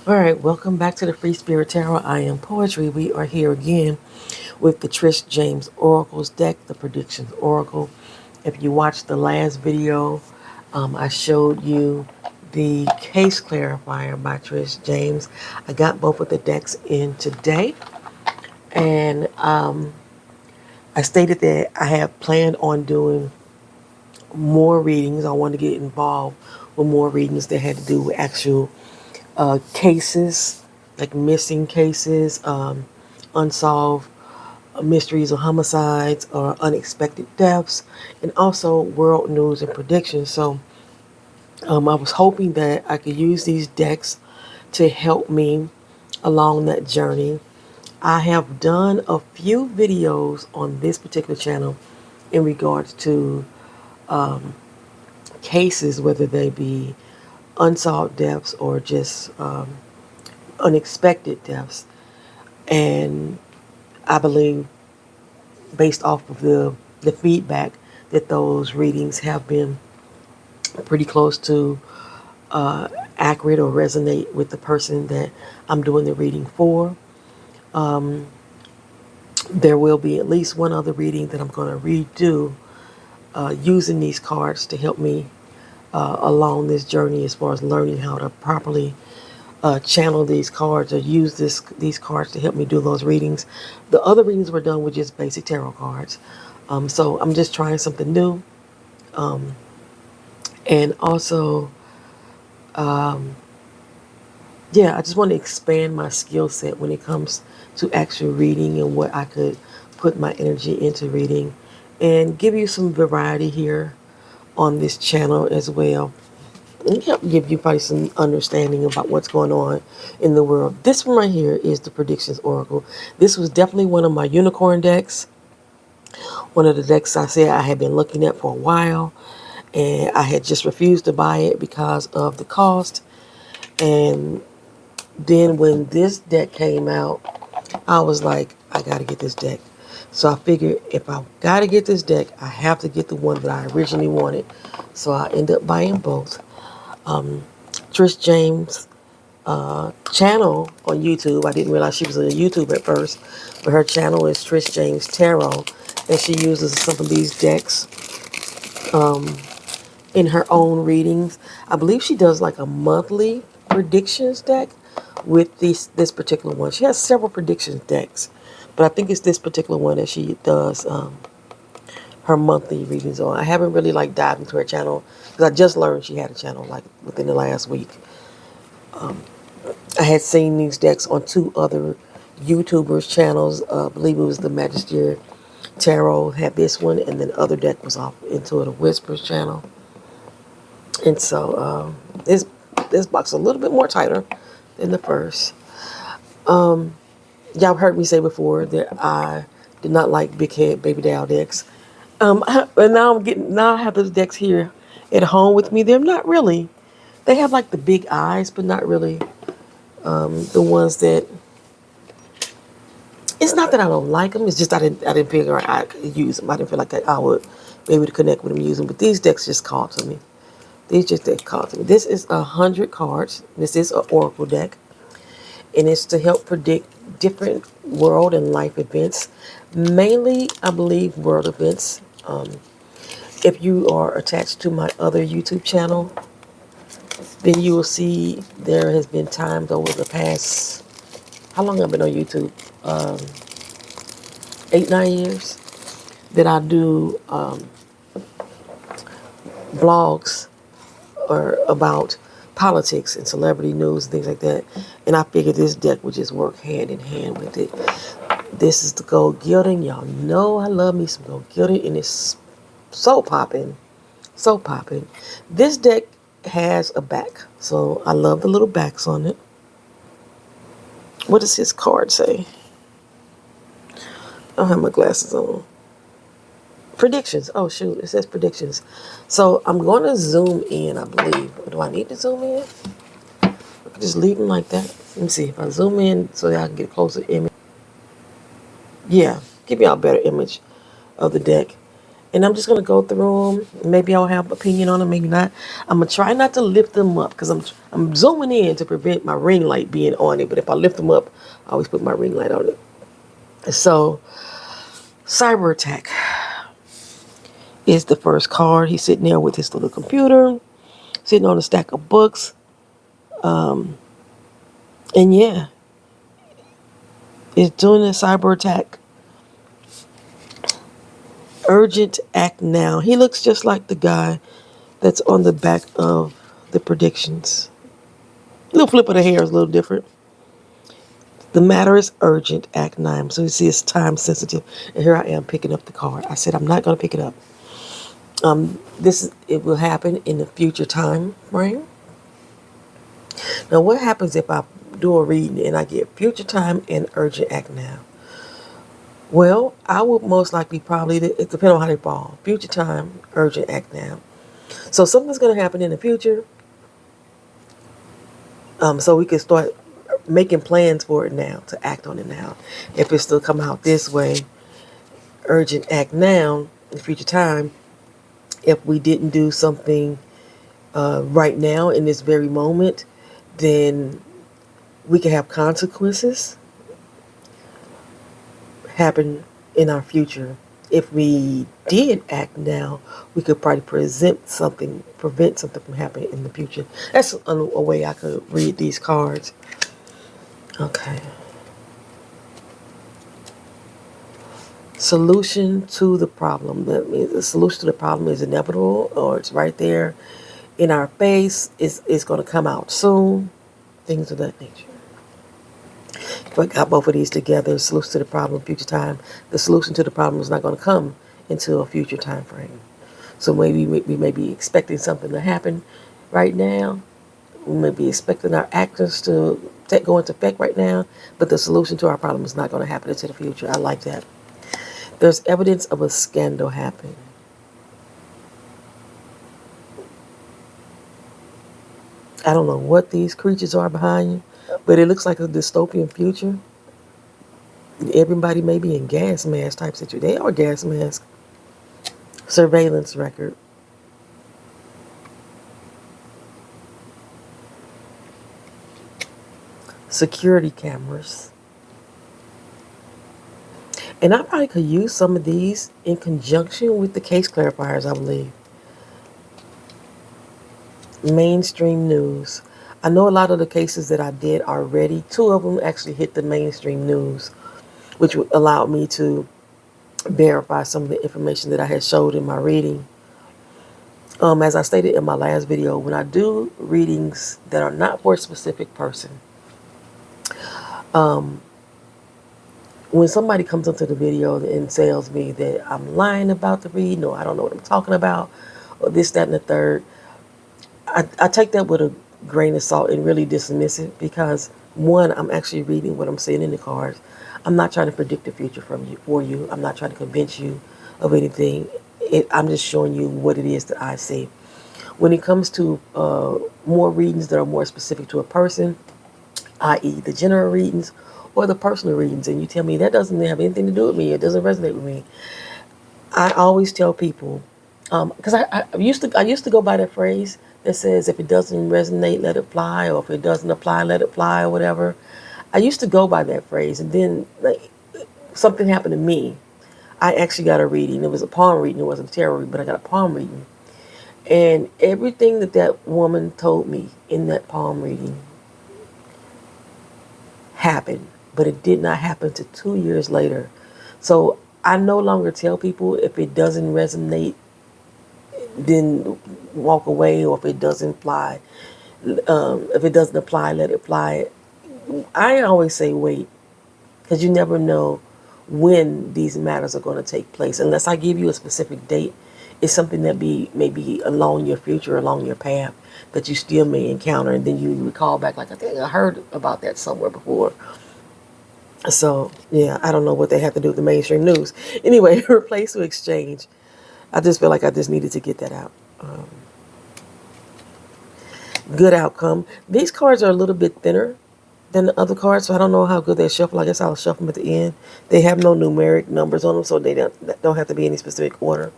All right, welcome back to the Free Spirit Tarot. I am Poetry. We are here again with the Trish James Oracles deck, the Predictions Oracle. If you watched the last video, I showed you the Case Clarifier by Trish James. I got both of the decks in today, and I stated that I have planned on doing more readings. I want to get involved with more readings that had to do with actual cases, like missing cases, unsolved mysteries or homicides or unexpected deaths, and also world news and predictions. So I was hoping that I could use these decks to help me along that journey. I have done a few videos on this particular channel in regards to cases, whether they be unsolved deaths or just unexpected deaths. And I believe, based off of the feedback, that those readings have been pretty close to accurate or resonate with the person that I'm doing the reading for. There will be at least one other reading that I'm going to redo using these cards to help me along this journey as far as learning how to properly channel these cards or use these cards to help me do those readings. The other readings were done with just basic tarot cards. So I'm just trying something new. And also, yeah, I just want to expand my skill set when it comes to actual reading and what I could put my energy into reading and give you some variety here on this channel as well. And help give you probably some understanding about what's going on in the world. This one right here is the Predictions Oracle. This was definitely one of my unicorn decks. One of the decks I said I had been looking at for a while, and I had just refused to buy it because of the cost. And then when this deck came out, I was like, I got to get this deck. So I figured if I got to get this deck, I have to get the one that I originally wanted. So I ended up buying both. Trish James channel on YouTube. I didn't realize she was on YouTube at first, but her channel is Trish James Tarot, and she uses some of these decks in her own readings. I believe she does like a monthly predictions deck with this particular one. She has several predictions decks, but I think it's this particular one that she does her monthly readings on. I haven't really like dived into her channel because I just learned she had a channel like within the last week. I had seen these decks on two other YouTubers' channels. I believe it was the Magister Tarot had this one, and then the other deck was off Intuitive Whispers channel. And so this box is a little bit more tighter than the first. Y'all heard me say before that I did not like big head baby doll decks. And now I have those decks here at home with me. They're not really. They have like the big eyes, but not really the ones that. It's not that I don't like them. It's just I didn't figure I could use them. I didn't feel like I would be able to connect with them using them. But these decks just called to me. These just decks called to me. This is 100 cards. This is an oracle deck, and it's to help predict different world and life events. Mainly, I believe, world events. If you are attached to my other YouTube channel, then you will see there has been times over the past, how long have I been on YouTube? 8, 9 years that I do vlogs or about politics and celebrity news and things like that. And I figured this deck would just work hand in hand with it. This is the gold gilding. Y'all know I love me some gold gilding, and it's so popping. So popping. This deck has a back, so I love the little backs on it. What does his card say? I don't have my glasses on. Predictions. Oh, shoot. It says predictions. So I'm going to zoom in, I believe. Do I need to zoom in? I can just leave them like that. Let me see. If I zoom in so that I can get a closer image. Yeah. Give y'all a better image of the deck. And I'm just going to go through them. Maybe I'll have opinion on them, maybe not. I'm going to try not to lift them up because I'm zooming in to prevent my ring light being on it. But if I lift them up, I always put my ring light on it. So, cyber attack is the first card. He's sitting there with his little computer, sitting on a stack of books. And yeah, it's doing a cyber attack. Urgent act now. He looks just like the guy that's on the back of the predictions. A little flip of the hair is a little different. The matter is urgent, act now. So you see it's time sensitive. And here I am picking up the card. I said I'm not going to pick it up. It will happen in the future time frame. Now what happens if I do a reading and I get future time and urgent act now? Well, I would most likely probably, it depends on how they fall. Future time, urgent act now. So something's going to happen in the future. So we can start making plans for it now, to act on it now. If it still come out this way, urgent act now, in future time. If we didn't do something right now in this very moment, then we can have consequences happen in our future. If we did act now, we could probably prevent something from happening in the future. That's a way I could read these cards. Okay. Solution to the problem. That means the solution to the problem is inevitable, or it's right there in our face. It's going to come out soon. Things of that nature. If I got both of these together, solution to the problem, future time, the solution to the problem is not going to come until a future time frame. So maybe we may be expecting something to happen right now. We may be expecting our actions to go into effect right now, but the solution to our problem is not going to happen until the future. I like that. There's evidence of a scandal happening. I don't know what these creatures are behind you, but it looks like a dystopian future. Everybody may be in gas mask type situation. They are gas mask. Surveillance record. Security cameras. And I probably could use some of these in conjunction with the case clarifiers, I believe. Mainstream news. I know a lot of the cases that I did already, 2 of them actually hit the mainstream news, which allowed me to verify some of the information that I had showed in my reading. As I stated in my last video, when I do readings that are not for a specific person, when somebody comes into the video and tells me that I'm lying about the reading, or I don't know what I'm talking about, or this, that, and the third, I take that with a grain of salt and really dismiss it, because one, I'm actually reading what I'm seeing in the cards. I'm not trying to predict the future for you. I'm not trying to convince you of anything. I'm just showing you what it is that I see. When it comes to more readings that are more specific to a person, i.e. the general readings or the personal readings, and you tell me that doesn't have anything to do with me, it doesn't resonate with me, I always tell people, because I used to go by that phrase that says, if it doesn't resonate, let it fly, or if it doesn't apply, let it fly, or whatever. I used to go by that phrase, and then something happened to me. I actually got a reading. It was a palm reading. It wasn't a tarot reading, but I got a palm reading. And everything that woman told me in that palm reading happened, but it did not happen to 2 years later. So I no longer tell people, if it doesn't resonate, then walk away, or if it doesn't fly, if it doesn't apply, let it fly. I always say wait, because you never know when these matters are going to take place. Unless I give you a specific date, it's something that may be along your future, along your path, that you still may encounter, and then you recall back, like, I think I heard about that somewhere before. So, yeah, I don't know what they have to do with the mainstream news. Anyway, replace or exchange. I just feel like I just needed to get that out. Good outcome. These cards are a little bit thinner than the other cards, so I don't know how good they shuffle. I guess I'll shuffle them at the end. They have no numeric numbers on them, so they don't have to be any specific order.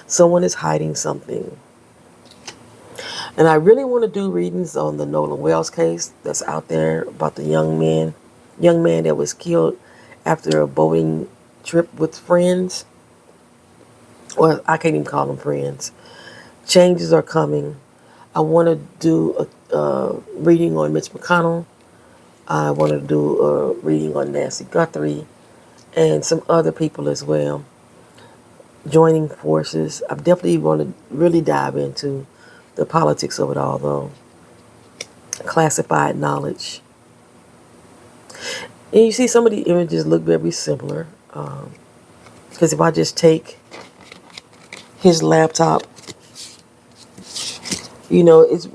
Someone is hiding something. And I really want to do readings on the Nolan Wells case that's out there about the young man that was killed after a boating trip with friends. Or I can't even call them friends. Changes are coming. I want to do a reading on Mitch McConnell. I want to do a reading on Nancy Guthrie and some other people as well. Joining forces. I definitely want to really dive into the politics of it all, though. Classified knowledge. And you see some of the images look very similar. Because if I just take his laptop, it's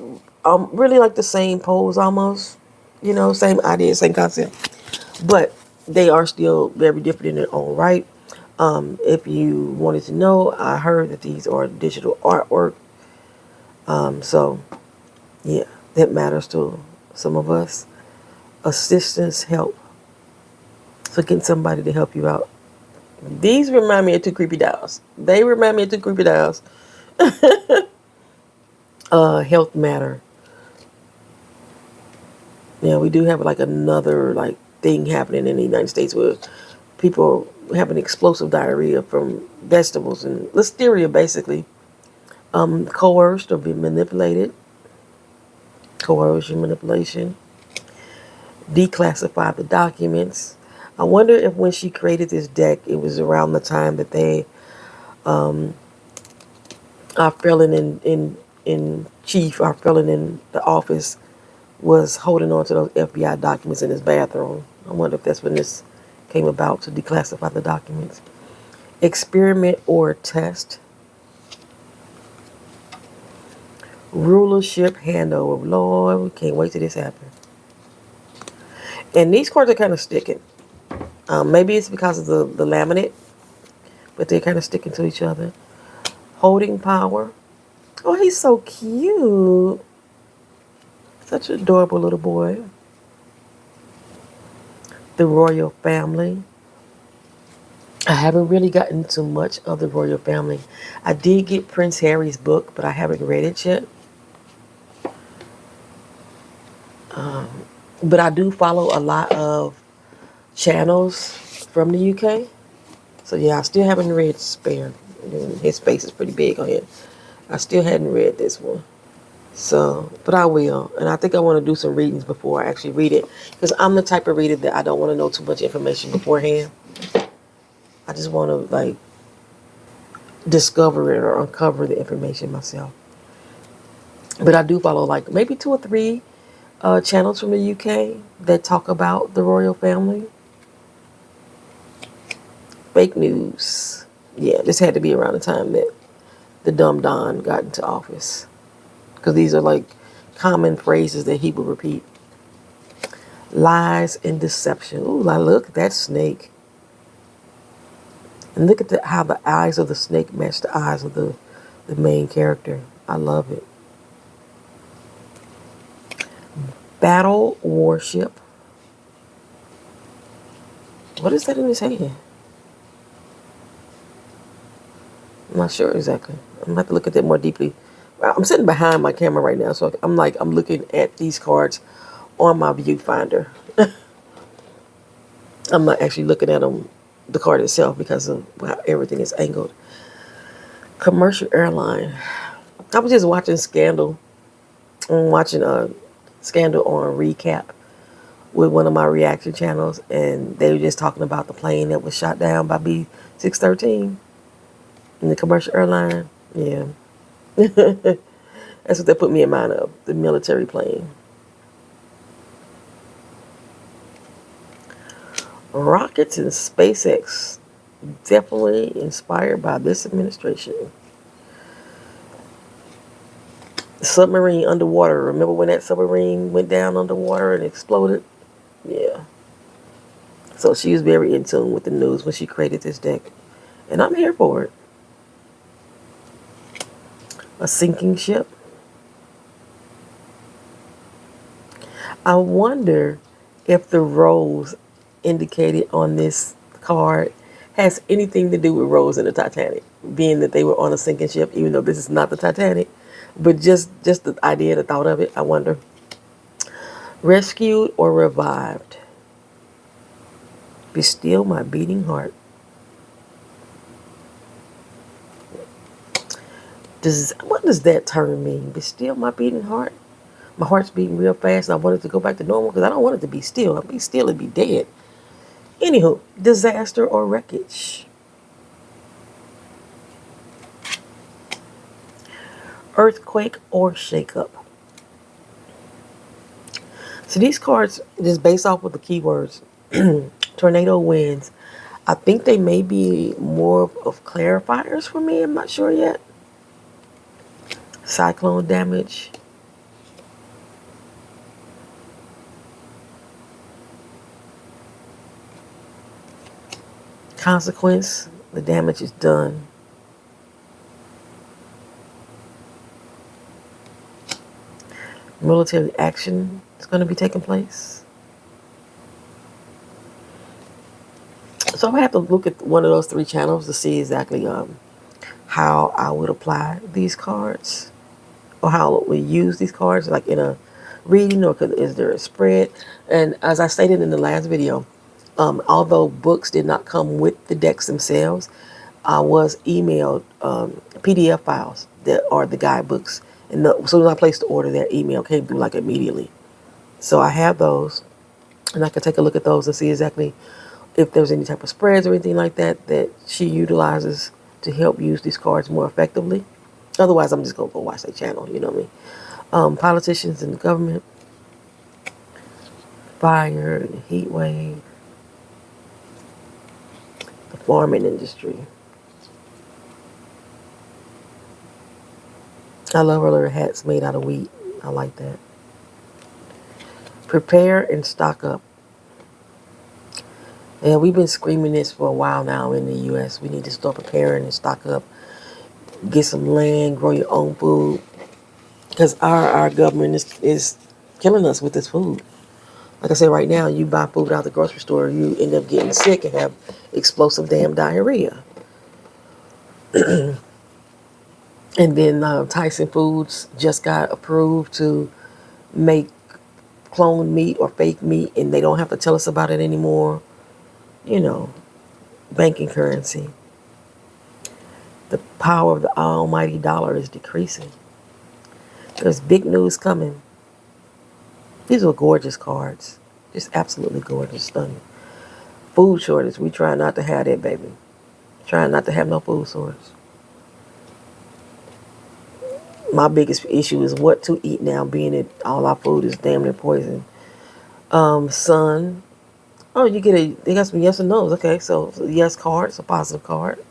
really like the same pose almost. Same idea, same concept. But they are still very different in their own right. If you wanted to know, I heard that these are digital artwork. So, yeah, that matters to some of us. Assistance, help. So getting somebody to help you out. These remind me of two creepy dolls. They remind me of two creepy dolls. Health matter. Yeah, we do have like another like thing happening in the United States where people having explosive diarrhea from vegetables and listeria, basically. Coerced or being manipulated. Coercion, manipulation. Declassify the documents. I wonder if when she created this deck, it was around the time that they, our felon in chief, our felon in the office, was holding on to those FBI documents in his bathroom. I wonder if that's when this came about, to declassify the documents. Experiment or test. Rulership handover. Lord, we can't wait till this happens. And these cards are kind of sticking. Maybe it's because of the laminate, but they're kind of sticking to each other. Holding power. Oh, he's so cute. Such an adorable little boy. The royal family. I haven't really gotten to much of the royal family. I did get Prince Harry's book, but I haven't read it yet. But I do follow a lot of channels from the UK. So yeah, I still haven't read Spare. His face is pretty big on here. I still hadn't read this one. So, but I will. And I think I want to do some readings before I actually read it. Because I'm the type of reader that I don't want to know too much information beforehand. I just want to, like, discover it or uncover the information myself. But I do follow, like, maybe 2 or 3 channels from the UK that talk about the royal family. Fake news. Yeah, this had to be around the time that the dumb Don got into office. Because these are like common phrases that he would repeat. Lies and deception. Ooh, now look at that snake. And look at how the eyes of the snake match the eyes of the main character. I love it. Battle warship. What is that in his hand? I'm not sure exactly. I'm going to have to look at that more deeply. I'm sitting behind my camera right now, so I'm looking at these cards on my viewfinder. I'm not actually looking at the card itself because of how everything is angled. Commercial airline. I was just watching Scandal. I'm watching Scandal on recap with one of my reaction channels, and they were just talking about the plane that was shot down by B-613 in the commercial airline. Yeah. That's what they put me in mind of, the military plane. Rockets and SpaceX, definitely inspired by this administration. Submarine underwater. Remember when that submarine went down underwater and exploded? Yeah. So she was very in tune with the news when she created this deck. And I'm here for it. A sinking ship. I wonder if the rose indicated on this card has anything to do with Rose and the Titanic, being that they were on a sinking ship, even though this is not the Titanic, but just the idea, the thought of it, I wonder. Rescued or revived. Be still my beating heart. What does that term mean? Be still my beating heart? My heart's beating real fast and I want it to go back to normal because I don't want it to be still. I'll be still and be dead. Anywho, disaster or wreckage. Earthquake or shakeup. So these cards, just based off of the keywords, tornado winds, I think they may be more of clarifiers for me. I'm not sure yet. Cyclone damage. Consequence, the damage is done. Military action is going to be taking place. So I have to look at one of those three channels to see exactly how I would apply these cards or how we use these cards, like in a reading, or is there a spread? And as I stated in the last video, although books did not come with the decks themselves, I was emailed PDF files that are the guidebooks. And as soon as I placed the order, that email came through like immediately. So I have those, and I can take a look at those and see exactly if there's any type of spreads or anything like that that she utilizes to help use these cards more effectively. Otherwise, I'm just going to go watch that channel, you know what I mean? Politicians in the government, fire, the heat wave, the farming industry. I love her little hats made out of wheat. I like that. Prepare and stock up. Yeah, we've been screaming this for a while now in the U.S. We need to start preparing and stock up. Get some land, grow your own food. Because our government is killing us with this food. Like I said, right now, you buy food out the grocery store, you end up getting sick and have explosive damn diarrhea. And then Tyson Foods just got approved to make cloned meat or fake meat, and they don't have to tell us about it anymore. You know, banking currency. The power of the almighty dollar is decreasing. There's big news coming. These are gorgeous cards. Just absolutely gorgeous, stunning. Food shortage. We try not to have that, baby. Trying not to have no food shortage. My biggest issue is what to eat now, being that all our food is damn near poison. Sun. Oh, they got some yes and no's. Okay, so yes card, it's a positive card.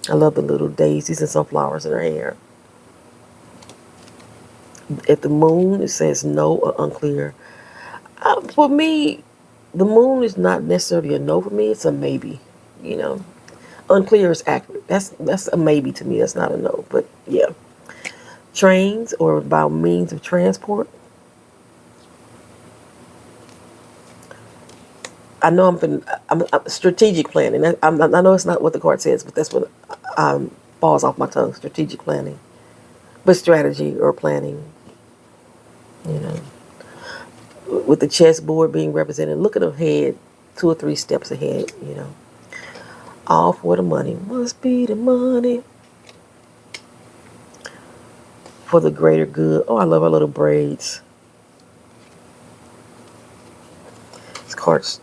I love the little daisies and sunflowers in her hair. If the moon, it says no or unclear. For me, the moon is not necessarily a no for me. It's a maybe. You know, unclear is accurate. That's a maybe to me. That's not a no. But yeah, trains or by means of transport. I know I'm strategic planning. I know it's not what the card says, but that's what falls off my tongue. Strategic planning, but strategy or planning. You know, with the chessboard being represented, look at ahead, 2 or 3 steps ahead. You know, all for the money. Must be the money for the greater good. Oh, I love our little braids. This card's.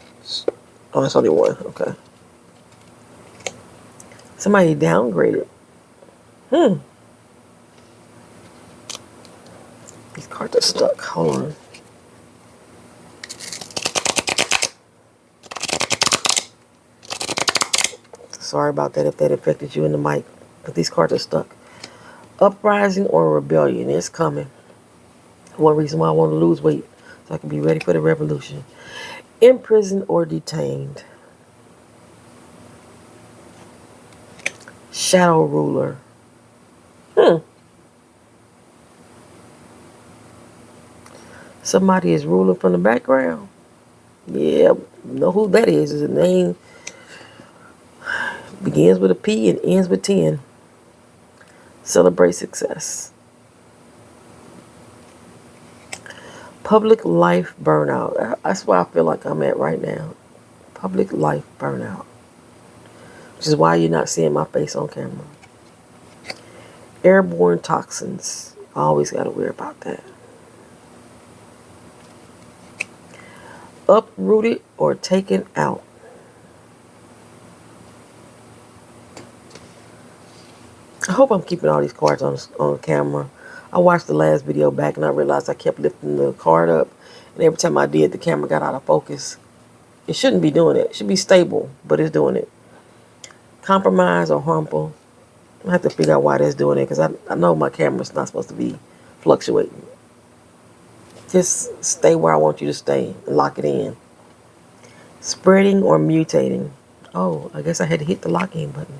Oh, that's only one. Okay. Somebody downgraded. These cards are stuck. Hold on. Sorry about that if that affected you in the mic. But these cards are stuck. Uprising or rebellion. It's coming. One reason why I want to lose weight. So I can be ready for the revolution. Imprisoned or detained. Shadow ruler. Somebody is ruling from the background. Yeah, know who that is. His name begins with a P and ends with 10. Celebrate success. Public life burnout. That's where I feel like I'm at right now. Public life burnout. Which is why you're not seeing my face on camera. Airborne toxins. I always got to worry about that. Uprooted or taken out. I hope I'm keeping all these cards on camera. I watched the last video back and I realized I kept lifting the card up. And every time I did, the camera got out of focus. It shouldn't be doing it. It should be stable, but it's doing it. Compromise or harmful. I have to figure out why that's doing it because I know my camera's not supposed to be fluctuating. Just stay where I want you to stay and lock it in. Spreading or mutating. Oh, I guess I had to hit the lock in button.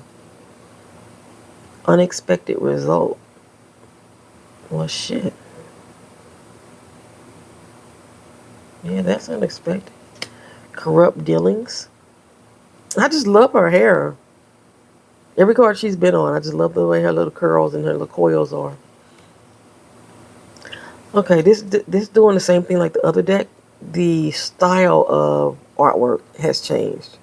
Unexpected result. Well, shit. Yeah, that's unexpected. Corrupt dealings. I just love her hair. Every card she's been on, I just love the way her little curls and her little coils are. Okay, this doing the same thing like the other deck. The style of artwork has changed.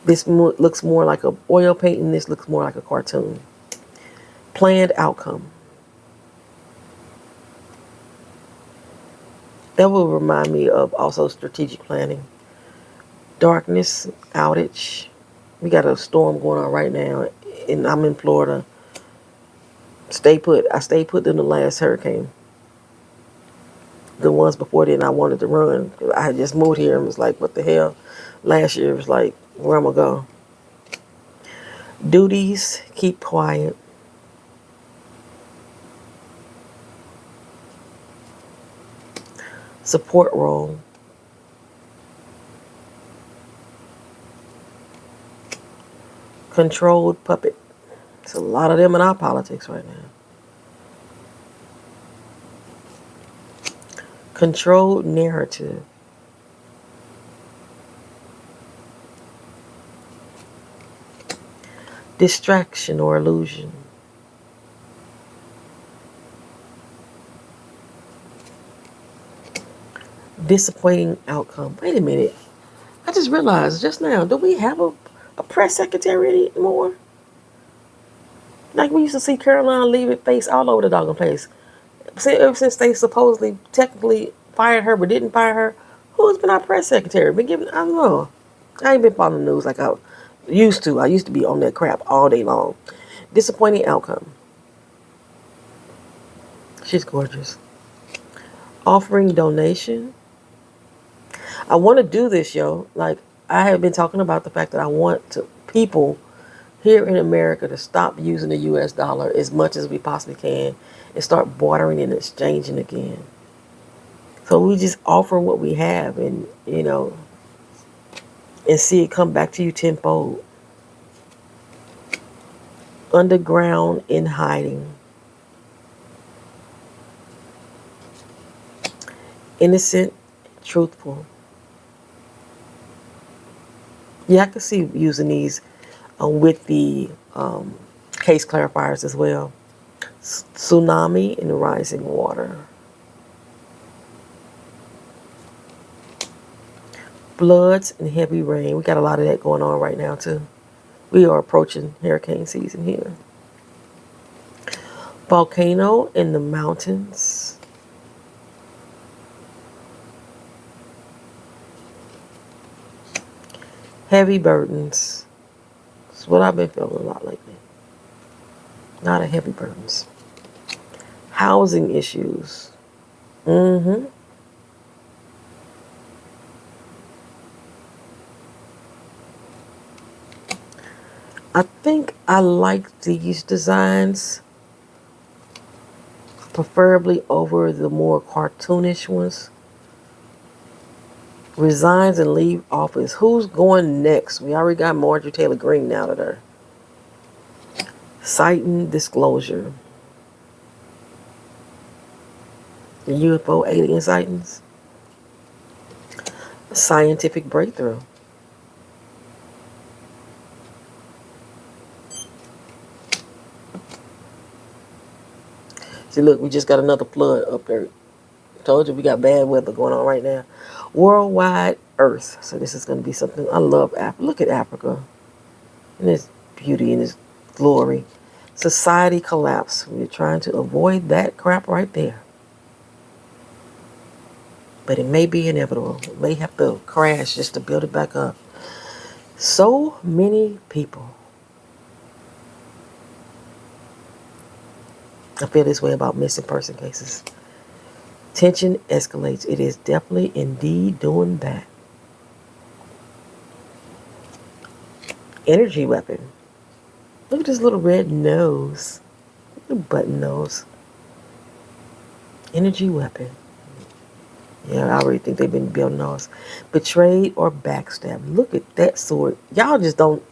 This looks more like a oil painting. This looks more like a cartoon. Planned outcome. That will remind me of also strategic planning. Darkness, outage. We got a storm going on right now, and I'm in Florida. Stay put. I stayed put in the last hurricane. The ones before then, I wanted to run. I had just moved here and was like, what the hell? Last year, it was like, where am I going to go? Duties, keep quiet. Support role. Controlled puppet. There's a lot of them in our politics right now. Controlled narrative. Distraction or illusion. Disappointing outcome. Wait a minute. I just realized just now, do we have a press secretary anymore? Like we used to see Caroline Leavitt face all over the doggone place. Ever since they supposedly technically fired her but didn't fire her, who's been our press secretary? Been giving, I don't know. I ain't been following the news like I used to. I used to be on that crap all day long. Disappointing outcome. She's gorgeous. Offering donation. I want to do this, yo. Like, I have been talking about the fact that I want people here in America to stop using the U.S. dollar as much as we possibly can and start bartering and exchanging again. So we just offer what we have and, and see it come back to you tenfold. Underground in hiding. Innocent, truthful. Yeah, I can see using these with the case clarifiers as well. Tsunami and rising water. Floods and heavy rain. We got a lot of that going on right now too. We are approaching hurricane season here. Volcano in the mountains. Heavy burdens. That's what I've been feeling a lot lately. A lot of heavy burdens. Housing issues. I think I like these designs preferably over the more cartoonish ones. Resigns and leave office. Who's going next? We already got Marjorie Taylor Greene out of there. Citing disclosure. The UFO alien sightings. Scientific breakthrough. See, look, we just got another flood up there. Told you we got bad weather going on right now. Worldwide Earth. So this is going to be something. I love Africa. Look at Africa and its beauty and its glory. Society collapse. We're trying to avoid that crap right there. But it may be inevitable. It may have to crash just to build it back up. So many people. I feel this way about missing person cases. Tension escalates. It is definitely indeed doing that. Energy weapon. Look at this little red nose. Little button nose. Energy weapon. Yeah, I already think they've been building those. Betrayed or backstabbed. Look at that sword. Y'all don't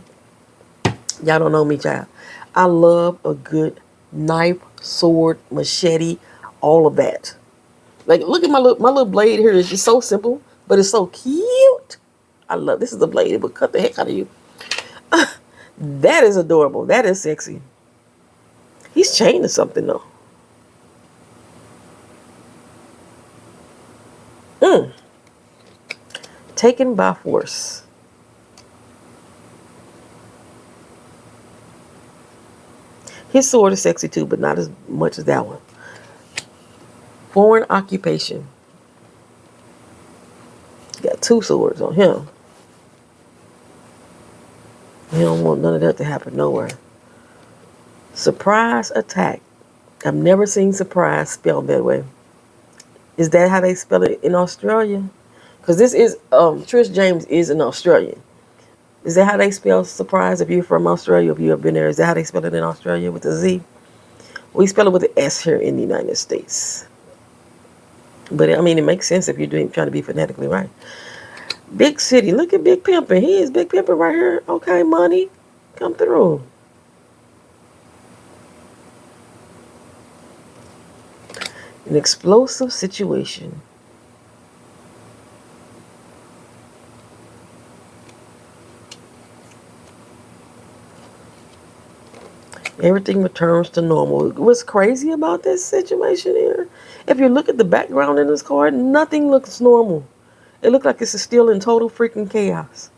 know me, child. I love a good knife, sword, machete, all of that. Like, look at my little blade here. It's just so simple, but it's so cute. I love this. Is a blade. It would cut the heck out of you. That is adorable. That is sexy. He's chained to something, though. Taken by force. His sword is sexy too, but not as much as that one. Foreign occupation. Got two swords on him. He don't want none of that to happen nowhere. Surprise attack. I've never seen surprise spelled that way. Is that how they spell it in Australia? Because this is, Trish James is an Australian. Is that how they spell surprise if you're from Australia, if you've been there? Is that how they spell it in Australia with a Z? We spell it with an S here in the United States. But, I mean, it makes sense if you're trying to be phonetically right. Big city. Look at Big Pimpin'. He is Big Pimpin' right here. Okay, money. Come through. An explosive situation. Everything returns to normal. What's crazy about this situation here, if you look at the background in this card, nothing looks normal. It looks like it's still in total freaking chaos.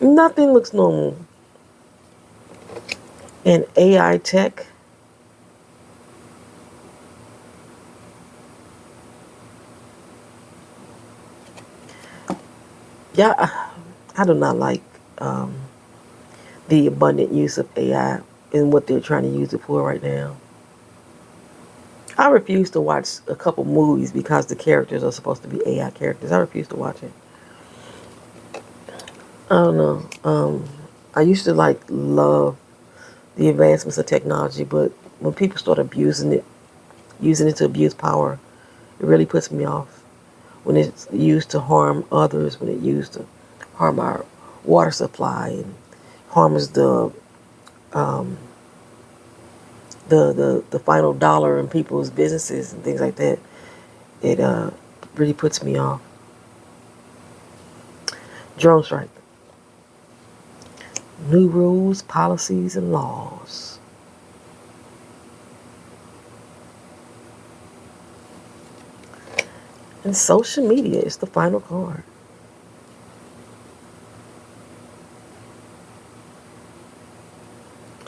Nothing looks normal. And AI tech. Yeah, I do not like the abundant use of AI and what they're trying to use it for right now. I refuse to watch a couple movies because the characters are supposed to be AI characters. I refuse to watch it. I don't know. I used to love the advancements of technology, but when people start abusing it, using it to abuse power, it really puts me off. When it's used to harm others, when it's used to harm our water supply and harms the final dollar in people's businesses and things like that, it really puts me off. Drone strike. New rules, policies, and laws. And social media is the final card.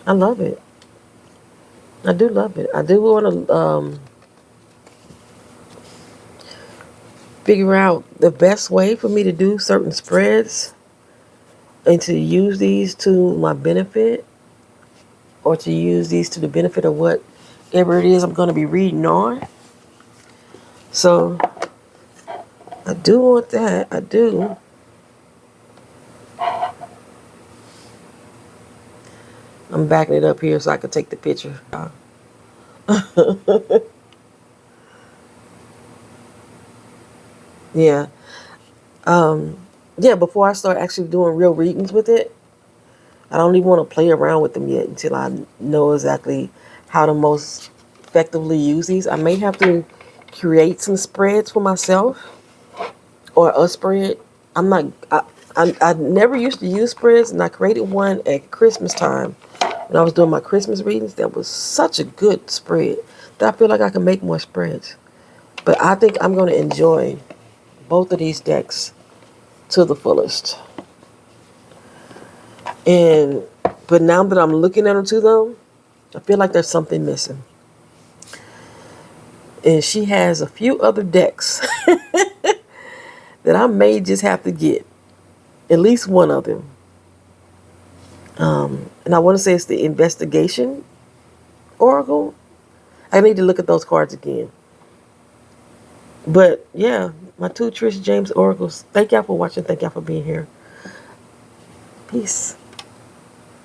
I love it. I do love it. I do want to figure out the best way for me to do certain spreads and to use these to my benefit, or to use these to the benefit of whatever it is I'm going to be reading on. So I do want that. I do. I'm backing it up here so I can take the picture. Yeah. Yeah, before I start actually doing real readings with it, I don't even want to play around with them yet until I know exactly how to most effectively use these. I may have to create some spreads for myself or a spread. I'm not. I never used to use spreads, and I created one at Christmas time when I was doing my Christmas readings. That was such a good spread that I feel like I can make more spreads. But I think I'm going to enjoy both of these decks to the fullest. And but now that I'm looking at them to them, I feel like there's something missing. And she has a few other decks that I may just have to get. At least one of them. And I want to say it's the Investigation Oracle. I need to look at those cards again. But yeah, my two Trish James Oracles. Thank y'all for watching. Thank y'all for being here. Peace.